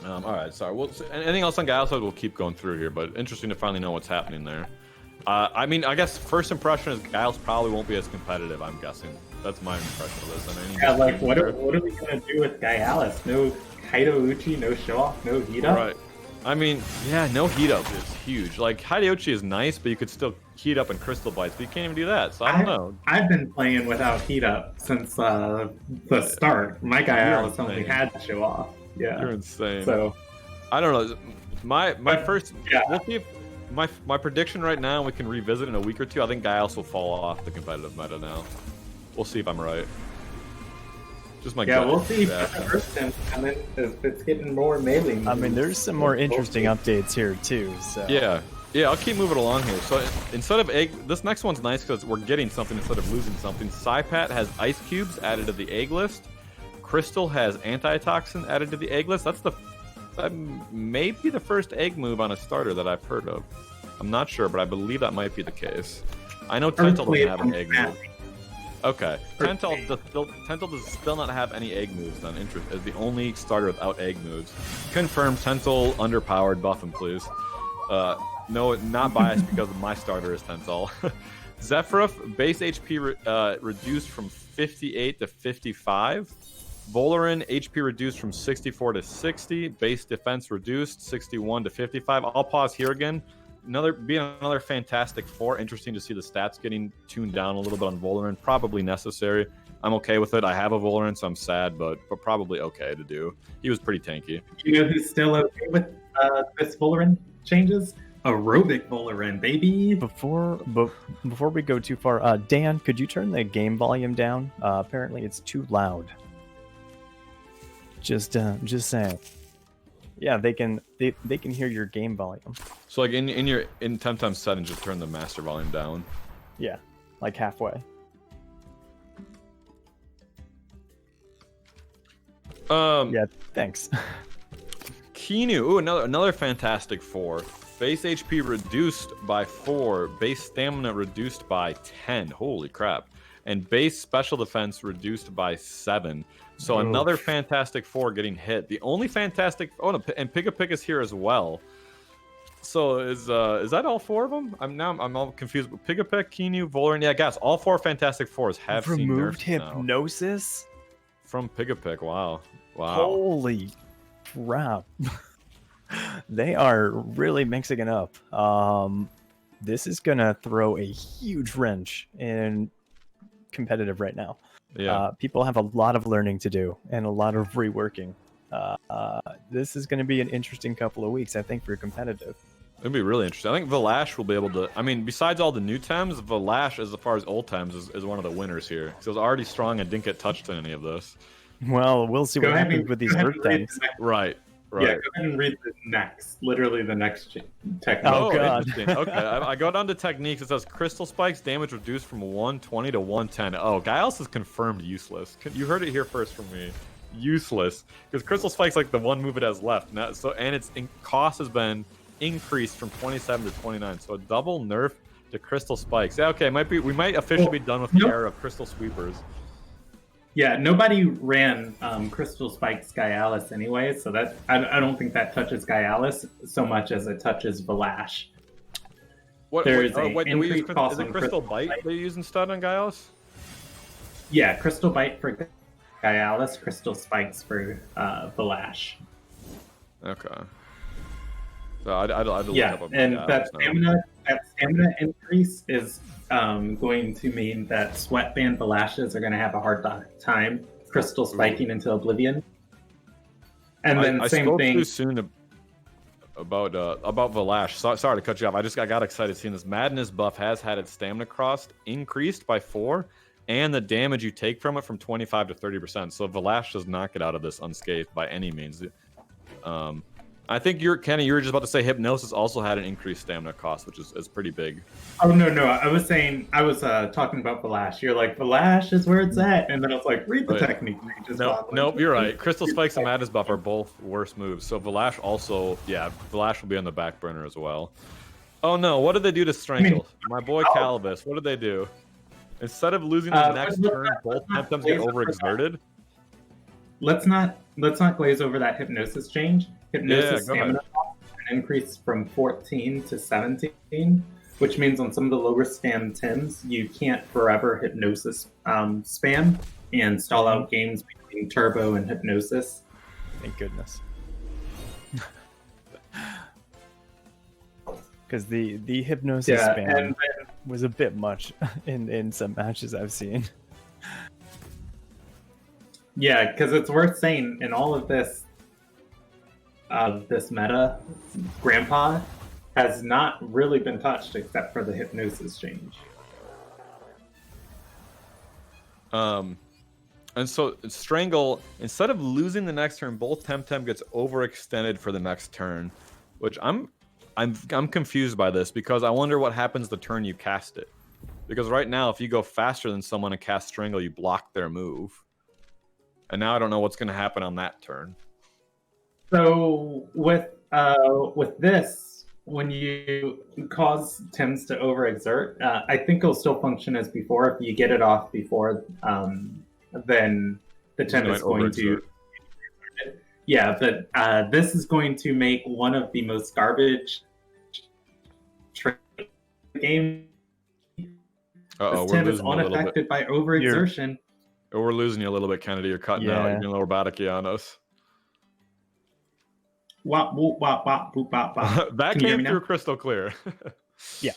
All right, sorry. Anything else on Gaialis? We'll keep going through here, but interesting to finally know what's happening there. I mean, I guess first impression is Gaialis probably won't be as competitive, I'm guessing. That's my impression of this. What are we going to do with Gaialis? No Kaido Uchi, no Show Off, no Heat Up? Right. I mean, yeah, no heat up is huge. Like, Hideyoshi is nice, but you could still heat up in Crystal Bites, but you can't even do that, so I don't know. I've been playing without heat up since the start. My Gaialis only had to Show Off. Yeah. You're insane. So, I don't know. My first... Yeah. We'll see if... My prediction right now, we can revisit in a week or two, I think Gaialis will fall off the competitive meta now. We'll see if I'm right. Just my gut. We'll see if it's getting more melee. I mean, there's some more interesting updates here too. So yeah, I'll keep moving along here. So instead of egg, this next one's nice because we're getting something instead of losing something. Saipat has ice cubes added to the egg list. Crystal has antitoxin added to the egg list. That may be the first egg move on a starter that I've heard of. I'm not sure, but I believe that might be the case. I know TemTalk doesn't have an egg move. Okay. TemTalk does still not have any egg moves then. As the only starter without egg moves. Confirmed. TemTalk underpowered. Buff him, please. No, not biased because my starter is TemTalk. Zephyroth, base HP reduced from 58 to 55. Volarin, HP reduced from 64 to 60. Base defense reduced 61 to 55. I'll pause here again. Another Fantastic Four. Interesting to see the stats getting tuned down a little bit on Volarin. Probably necessary. I'm okay with it. I have a Volarin, so I'm sad, but probably okay to do. He was pretty tanky. You know who's still okay with this Volarin changes? Aerobic Volarin, baby. Before we go too far, Dan, could you turn the game volume down? Apparently, it's too loud. Just saying. Yeah, they can hear your game volume. So like in TemTalk settings, just turn the master volume down. Yeah, like halfway. Yeah, thanks. Kinu, ooh, another Fantastic Four. Base HP reduced by 4, base stamina reduced by 10. Holy crap! And base special defense reduced by 7. So another Fantastic Four getting hit. The only Fantastic... Oh, no, and Pig is here as well. So is that all 4 of them? I'm all confused. Pigapek, Kinu, Volarin. Yeah, guys, all 4 Fantastic Fours have removed hypnosis from Pigapek. Wow. Holy crap! They are really mixing it up. This is gonna throw a huge wrench in competitive right now. Yeah. People have a lot of learning to do and a lot of reworking. This is going to be an interesting couple of weeks, I think, for competitive. It'd be really interesting. I think Valash will be able to. I mean, besides all the new Tems, Valash, as far as old Tems, is one of the winners here. Because it was already strong and didn't get touched in any of this. Well, we'll see what happens with these Earth Tems. Right. Yeah, go ahead and read the next. Literally the next technique. Oh, God. Interesting. Okay, I go down to techniques. It says Crystal Spikes damage reduced from 120 to 110. Oh, Gaius is confirmed useless. You heard it here first from me. Useless. Because Crystal Spike's like the one move it has left. And its cost has been increased from 27 to 29. So a double nerf to Crystal Spikes. Yeah, okay, we might officially be done with the era of Crystal Sweepers. Yeah, nobody ran Crystal Spikes Gaialis anyway, so that I don't think that touches Gaialis so much as it touches Valash. Is it Crystal Bite they use instead on Gaialis? Yeah, Crystal Bite for Gaialis, Crystal Spikes for Valash. Okay. So I'd look up and that stamina increase is going to mean that Sweatband Valashes are going to have a hard time crystal spiking into oblivion. And then I same spoke thing. too soon about Valash. Sorry to cut you off. I got excited seeing this. Madness buff has had its stamina cost increased by 4, and the damage you take from it from 25 to 30%. So Valash does not get out of this unscathed by any means. I think Kenny, you were just about to say Hypnosis also had an increased stamina cost, which is pretty big. Oh no, I was talking about Valash. You're like, Valash is where it's at, and then I was like, read the technique. Nope, you're right. Crystal Spikes and Madness Buff are both worse moves. So Valash also, Valash will be on the back burner as well. Oh no, what did they do to Strangle? My boy Calibus, what did they do? Instead of losing the next turn, both Temtems get overexerted. Let's not glaze over that Hypnosis change. Hypnosis stamina increased from 14 to 17, which means on some of the lower stam Tims, you can't forever Hypnosis spam and stall out games between Turbo and Hypnosis. Thank goodness. Because the Hypnosis spam was a bit much in some matches I've seen. Yeah, because it's worth saying in all of this meta, Grandpa has not really been touched except for the Hypnosis change. And so Strangle, instead of losing the next turn, both Temtem gets overextended for the next turn, which I'm confused by this because I wonder what happens the turn you cast it. Because right now, if you go faster than someone and cast Strangle, you block their move. And now I don't know what's going to happen on that turn. So with this, when you cause Tims to overexert, I think it'll still function as before. If you get it off before, then the Tim is going to. Yeah, but this is going to make one of the most garbage game. This Tim is unaffected by overexertion. We're losing you a little bit, Kennedy. You're cutting out. You're being a little robotic-y on us. Wop, whoop, wop, wop, boop, bop, bop. That came through crystal clear. Yeah.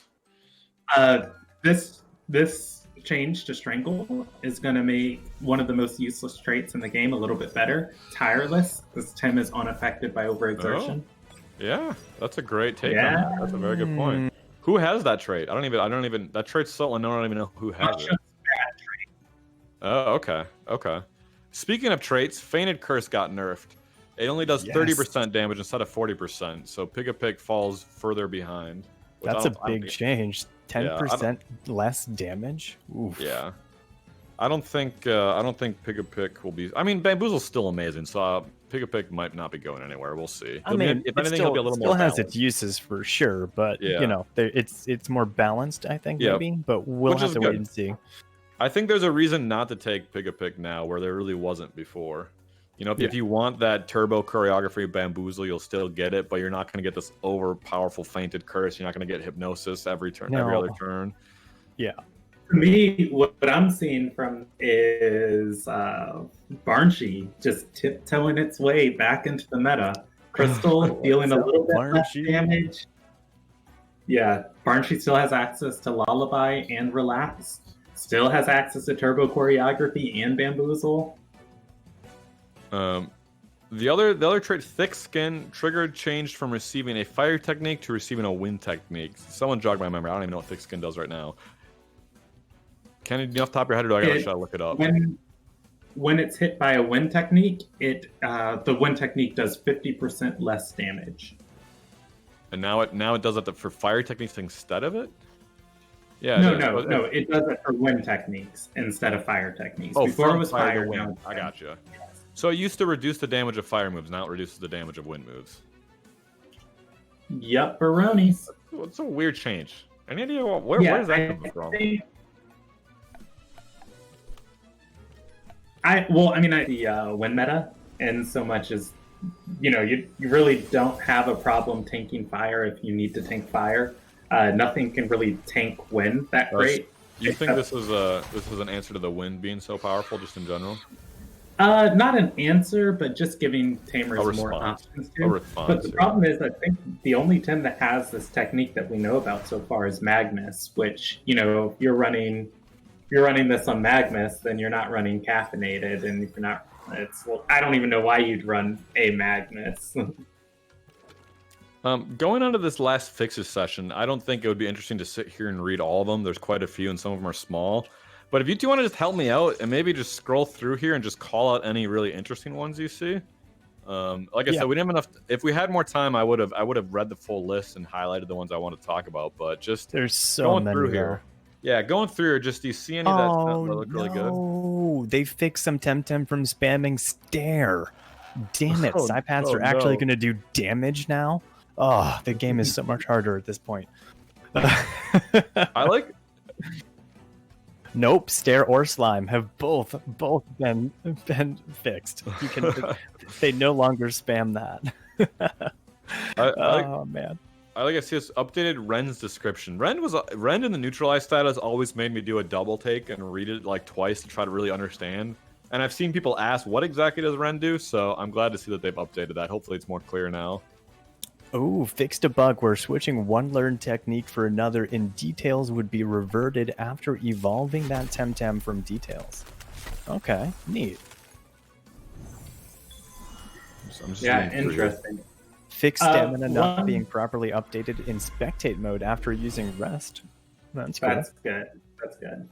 This change to Strangle is going to make one of the most useless traits in the game a little bit better. Tireless. This Tim is unaffected by overexertion. Oh, yeah, that's a great take on that. That's a very good point. Who has that trait? I don't even. That trait's so unknown. I don't even know who has it. Oh, okay. Speaking of traits, Fainted Curse got nerfed. It only does 30% damage instead of 40%, so Pig falls further behind. That's a big change. 10% less damage? Oof. Yeah. I don't think Pig will be... I mean, Bamboozle's still amazing, so Pig might not be going anywhere. We'll see. I mean, if anything, he'll be a little more balanced. Still has its uses for sure, but, you know, it's more balanced, I think, maybe, but we'll have to wait and see. I think there's a reason not to take Pig now where there really wasn't before. You know, if you want that turbo choreography Bamboozle, you'll still get it, but you're not going to get this overpowerful Fainted Curse. You're not going to get Hypnosis every other turn. Yeah. For me, what I'm seeing from is Barnshy just tiptoeing its way back into the meta. Crystal dealing a little bit less damage. Yeah, Barnshy still has access to Lullaby and Relax. Still has access to Turbo Choreography and Bamboozle. The other trait, thick skin, triggered changed from receiving a fire technique to receiving a wind technique. Someone jog my memory. I don't even know what thick skin does right now. Kenny, do you off the top of your head, or do I gotta look it up? When it's hit by a wind technique, the wind technique does 50% less damage. And now it does that for fire techniques instead of it? Yeah. No. It does it for wind techniques instead of fire techniques. Oh, before it was fire. Wind. I gotcha. So it used to reduce the damage of fire moves. Now it reduces the damage of wind moves. Yep, Baronis. It's a weird change. Any idea where does that come from? The wind meta, and so much as you really don't have a problem tanking fire if you need to tank fire. Nothing can really tank wind that great. You think this is an answer to the wind being so powerful, just in general? Not an answer, but just giving tamers more options to. But the problem is, I think the only Tem that has this technique that we know about so far is Magnus, which, if you're running this on Magnus, then you're not running caffeinated, and if you're not, I don't even know why you'd run a Magnus. Going on to this last fixes session, I don't think it would be interesting to sit here and read all of them. There's quite a few, and some of them are small. But if you do want to just help me out and maybe just scroll through here and just call out any really interesting ones you see. Like I said, we didn't have enough. If we had more time, I would have read the full list and highlighted the ones I want to talk about. But just there's so going many through here. Yeah, going through here. Just do you see any that look really good? Oh, they fixed some Temtem from spamming stare. Damn it! Psypaths are actually going to do damage now. Oh, the game is so much harder at this point. I like. Nope, stare or slime have both been fixed. You can they no longer spam that. Man. I like to see this updated Ren's description. Ren in the neutralized status always made me do a double take and read it like twice to try to really understand. And I've seen people ask what exactly does Ren do, so I'm glad to see that they've updated that. Hopefully it's more clear now. Oh, fixed a bug where switching one learned technique for another in details would be reverted after evolving that Temtem from details. Okay, neat. Interesting. Fixed stamina not being properly updated in spectate mode after using rest. That's good. That's good.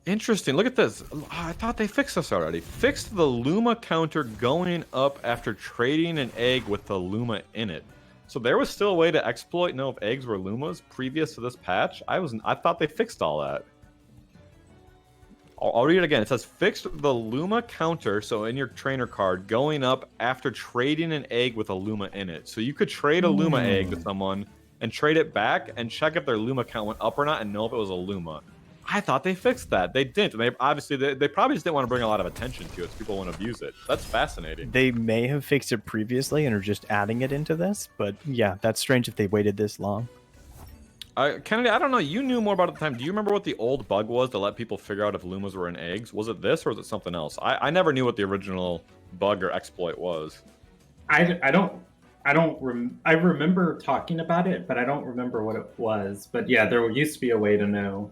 Interesting. Look at this. I thought they fixed this already. Fixed the Luma counter going up after trading an egg with the Luma in it. So there was still a way to exploit if eggs were Lumas previous to this patch. I thought they fixed all that. I'll read it again. It says fixed the Luma counter, so in your trainer card, going up after trading an egg with a Luma in it. So you could trade a Luma egg to someone and trade it back and check if their Luma count went up or not and know if it was a Luma. I thought they fixed that. They didn't. They probably just didn't want to bring a lot of attention to it so people won't abuse it. That's fascinating. They may have fixed it previously and are just adding it into this, but yeah, that's strange if they waited this long. Kennedy, I don't know. You knew more about it at the time. Do you remember what the old bug was to let people figure out if Lumas were in eggs? Was it this or was it something else? I never knew what the original bug or exploit was. I remember talking about it, but I don't remember what it was. But yeah, there used to be a way to know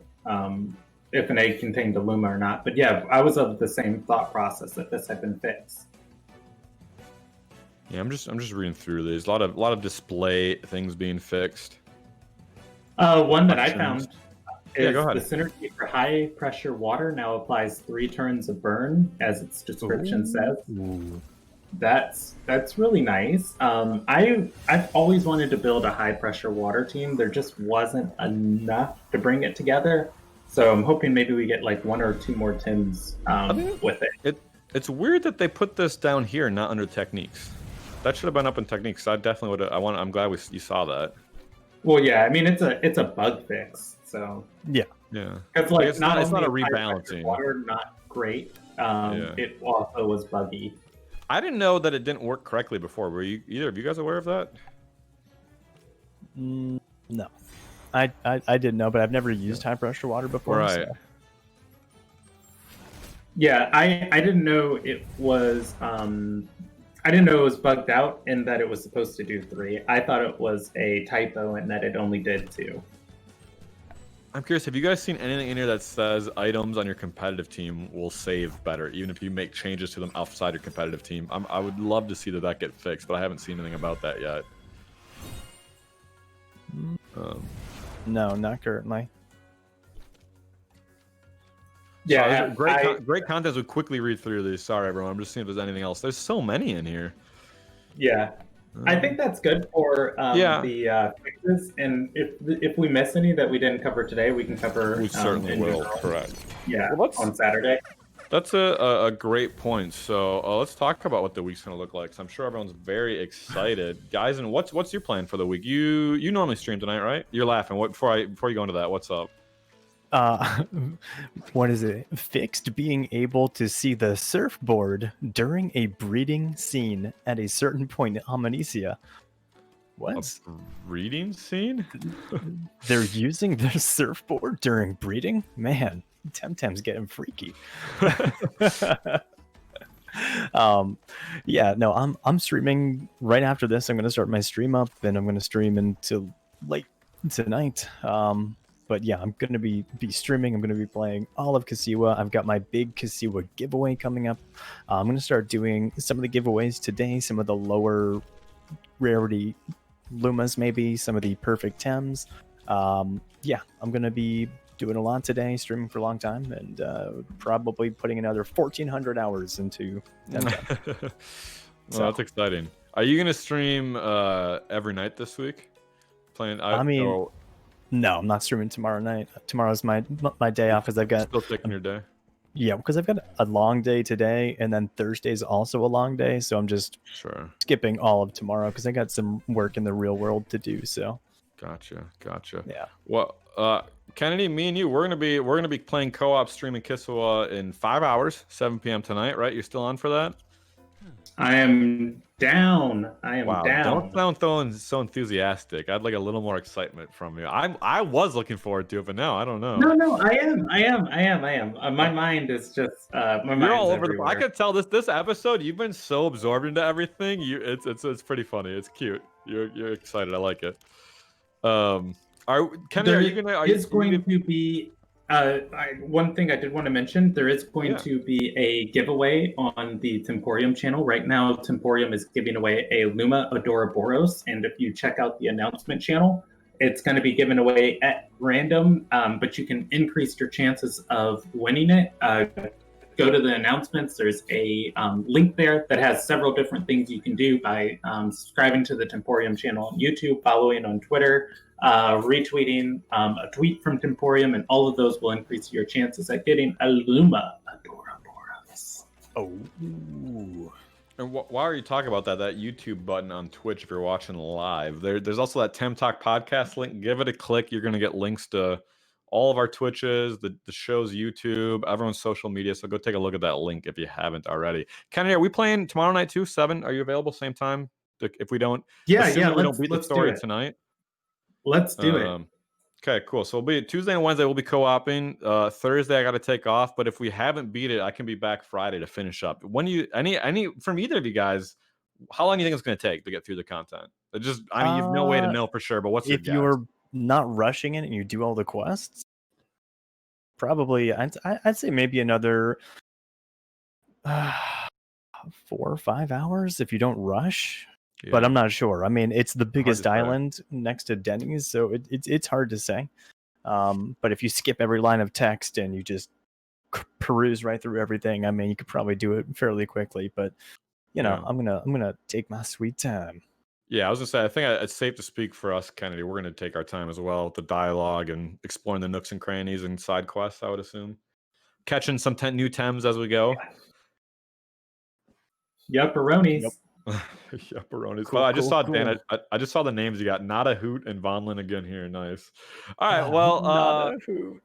if an egg contained a Luma or not. But yeah, I was of the same thought process that this had been fixed. Yeah, I'm just reading through these. A lot of display things being fixed. One that I found is the synergy for high pressure water now applies 3 turns of burn, as its description says. That's really nice. I've always wanted to build a high pressure water team. There just wasn't enough to bring it together. So I'm hoping maybe we get like 1 or 2 more Tims with it. It's weird that they put this down here, not under techniques. That should have been up in techniques. I definitely would have. I'm glad you saw that. Well, yeah. I mean, it's a bug fix. So yeah. It's like it's not a rebalancing. Water, not great. It also was buggy. I didn't know that it didn't work correctly before. Were either of you guys aware of that? No, I didn't know, but I've never used high pressure water before. Right. So. Yeah, I didn't know it was. I didn't know it was bugged out and that it was supposed to do 3. I thought it was a typo and that it only did 2. I'm curious, have you guys seen anything in here that says items on your competitive team will save better, even if you make changes to them outside your competitive team? I would love to see that get fixed, but I haven't seen anything about that yet. No, not currently. Yeah, so great content as we quickly read through these. Sorry, everyone. I'm just seeing if there's anything else. There's so many in here. Yeah. I think that's good for the fixes, and if we miss any that we didn't cover today, we can cover. We certainly will. Correct. Yeah, well, on Saturday. That's a great point. So let's talk about what the week's gonna look like. So I'm sure everyone's very excited, guys. And what's your plan for the week? You normally stream tonight, right? You're laughing. Before you go into that, what's up? What is it? Fixed being able to see the surfboard during a breeding scene at a certain point in Amnesia. What? A breeding scene? They're using their surfboard during breeding? Man, Temtem's getting freaky. Yeah, no, I'm streaming right after this. I'm gonna start my stream up, and I'm gonna stream until late tonight. But yeah, I'm going to be streaming. I'm going to be playing all of Kisiwa. I've got my big Kisiwa giveaway coming up. I'm going to start doing some of the giveaways today, some of the lower rarity Lumas, maybe, some of the perfect Tems. Yeah, I'm going to be doing a lot today, streaming for a long time, and probably putting another 1,400 hours into TemTalk. Well, that's exciting. Are you going to stream every night this week? No, I'm not streaming tomorrow night. Tomorrow's my day off because I've got still taking your day. Yeah, because I've got a long day today, and then Thursday's also a long day, so I'm just skipping all of tomorrow because I got some work in the real world to do. So. Gotcha. Yeah. Well, Kennedy, me and you, we're gonna be playing co-op streaming Kisiwa in 5 hours, 7 p.m. tonight, right? You're still on for that? I am down. Wow, down. Don't sound so enthusiastic. I'd like a little more excitement from you. I was looking forward to it, but now I don't know. No, I am. My mind is just You're all over the. I could tell this episode. You've been so absorbed into everything. It's pretty funny. It's cute. You're excited. I like it. Kenny, going to be. One thing I did want to mention, there is going to be a giveaway on the Temporium channel. Right now, Temporium is giving away a Luma Adoraboros, and if you check out the announcement channel, it's going to be given away at random, but you can increase your chances of winning it. Go to the announcements. There's a link there that has several different things you can do by subscribing to the Temporium channel on YouTube, following on Twitter, retweeting a tweet from Temporium, and all of those will increase your chances at getting a Luma Adoraboros. Oh. And while are you talking about that YouTube button on Twitch, if you're watching live, there's also that TemTalk podcast link. Give it a click. You're going to get links to all of our Twitches, the show's YouTube, everyone's social media. So go take a look at that link if you haven't already. Kenny, are we playing tomorrow night too? 7? Are you available same time? If we don't, we don't beat the story tonight. Let's do it. Okay, cool. So it'll be Tuesday and Wednesday. We'll be co-oping. Thursday I got to take off, but if we haven't beat it, I can be back Friday to finish up. When you any from either of you guys, how long do you think it's going to take to get through the content? You have no way to know for sure. But what's if you're not rushing it and you do all the quests? Probably, I'd say maybe another 4 or 5 hours if you don't rush. Yeah. But I'm not sure. I mean, it's the biggest island next to Denny's, so it's hard to say. But if you skip every line of text and you just peruse right through everything, I mean, you could probably do it fairly quickly. But you know, I'm gonna take my sweet time. Yeah, I was gonna say, I think it's safe to speak for us, Kennedy. We're gonna take our time as well with the dialogue and exploring the nooks and crannies and side quests. I would assume catching some new Tems as we go. Yupperonis. Yep. Yupperonis. Cool, well, I just saw cool. Dan. I just saw the names you got. Nada Hoot and Vonlin again here. Nice. All right. Well, Nada Hoot.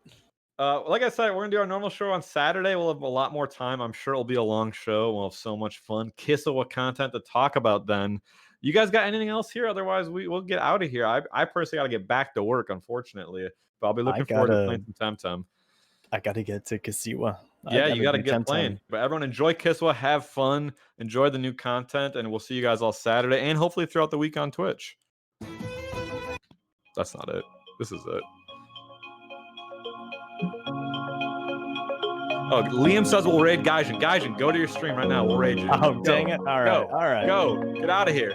Like I said, we're gonna do our normal show on Saturday. We'll have a lot more time. I'm sure it'll be a long show. We'll have so much fun. Kisiwa content to talk about then. You guys got anything else here? Otherwise, we'll get out of here. I personally got to get back to work, unfortunately. But I'll be looking forward to playing some Temtem. I got to get to Kisiwa. Yeah, you got to get playing. But everyone enjoy Kisiwa. Have fun. Enjoy the new content. And we'll see you guys all Saturday and hopefully throughout the week on Twitch. That's not it. This is it. Oh, Liam says we'll raid Gaijin. Gaijin, go to your stream right now. We'll raid you. Oh, dang it. All right. Go. Get out of here.